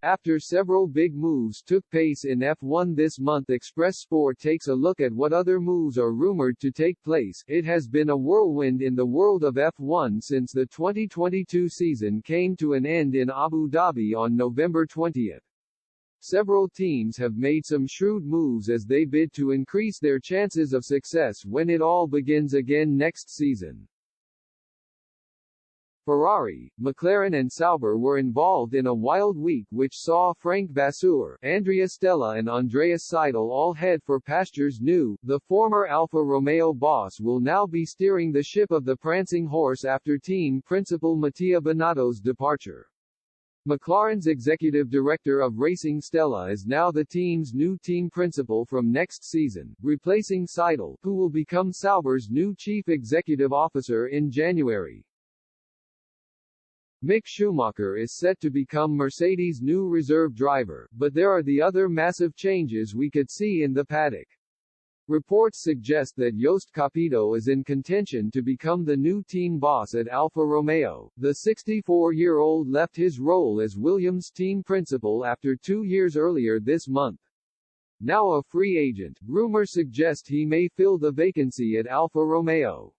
After several big moves took place in F1 this month, Express Sport takes a look at what other moves are rumored to take place. It has been a whirlwind in the world of F1 since the 2022 season came to an end in Abu Dhabi on November 20. Several teams have made some shrewd moves as they bid to increase their chances of success when it all begins again next season. Ferrari, McLaren and Sauber were involved in a wild week which saw Frank Vasseur, Andrea Stella and Andreas Seidel all head for pastures new. The former Alfa Romeo boss will now be steering the ship of the prancing horse after team principal Mattia Binotto's departure. McLaren's executive director of racing Stella is now the team's new team principal from next season, replacing Seidel, who will become Sauber's new chief executive officer in January. Mick Schumacher is set to become Mercedes' new reserve driver, but there are the other massive changes we could see in the paddock. Reports suggest that Jost Capito is in contention to become the new team boss at Alfa Romeo. The 64-year-old left his role as Williams' team principal after 2 years earlier this month. Now a free agent, rumors suggest he may fill the vacancy at Alfa Romeo.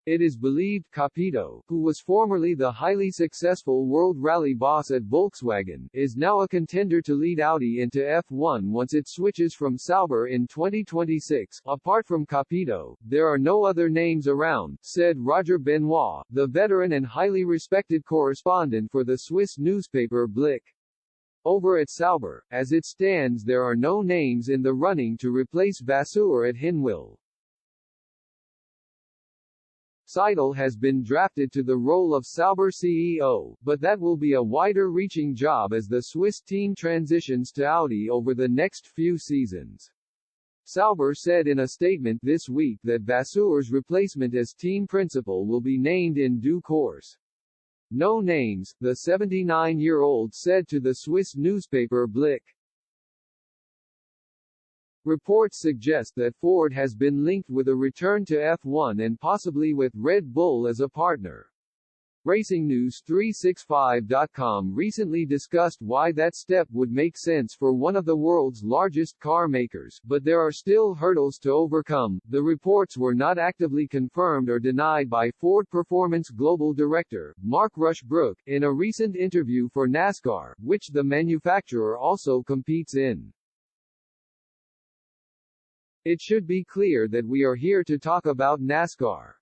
It is believed Capito, who was formerly the highly successful World Rally boss at Volkswagen, is now a contender to lead Audi into F1 once it switches from Sauber in 2026. Apart from Capito, there are no other names around, said Roger Benoit, the veteran and highly respected correspondent for the Swiss newspaper Blick. Over at Sauber, as it stands, there are no names in the running to replace Vasseur at Hinwil. Seidel has been drafted to the role of Sauber CEO, but that will be a wider-reaching job as the Swiss team transitions to Audi over the next few seasons. Sauber said in a statement this week that Vasseur's replacement as team principal will be named in due course. No names, the 79-year-old said to the Swiss newspaper Blick. Reports suggest that Ford has been linked with a return to F1 and possibly with Red Bull as a partner. RacingNews365.com recently discussed why that step would make sense for one of the world's largest car makers, but there are still hurdles to overcome. The reports were not actively confirmed or denied by Ford Performance Global Director, Mark Rushbrook, in a recent interview for NASCAR, which the manufacturer also competes in. It should be clear that we are here to talk about NASCAR.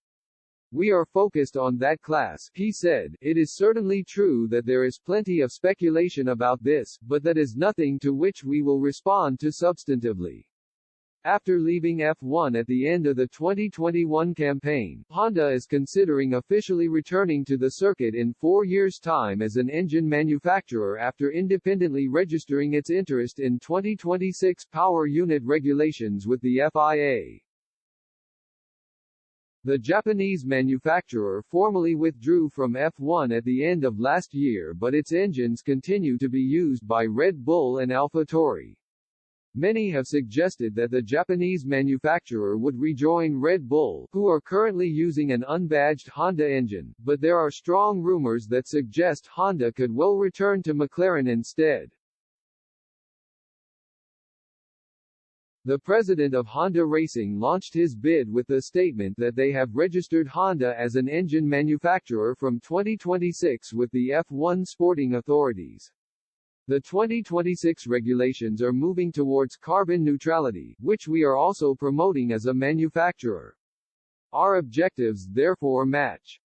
We are focused on that class, he said. It is certainly true that there is plenty of speculation about this, but that is nothing to which we will respond to substantively. After leaving F1 at the end of the 2021 campaign, Honda is considering officially returning to the circuit in 4 years' time as an engine manufacturer after independently registering its interest in 2026 power unit regulations with the FIA. The Japanese manufacturer formally withdrew from F1 at the end of last year, but its engines continue to be used by Red Bull and AlphaTauri. Many have suggested that the Japanese manufacturer would rejoin Red Bull, who are currently using an unbadged Honda engine, but there are strong rumors that suggest Honda could well return to McLaren instead. The president of Honda Racing launched his bid with the statement that they have registered Honda as an engine manufacturer from 2026 with the F1 sporting authorities. The 2026 regulations are moving towards carbon neutrality, which we are also promoting as a manufacturer. Our objectives therefore match.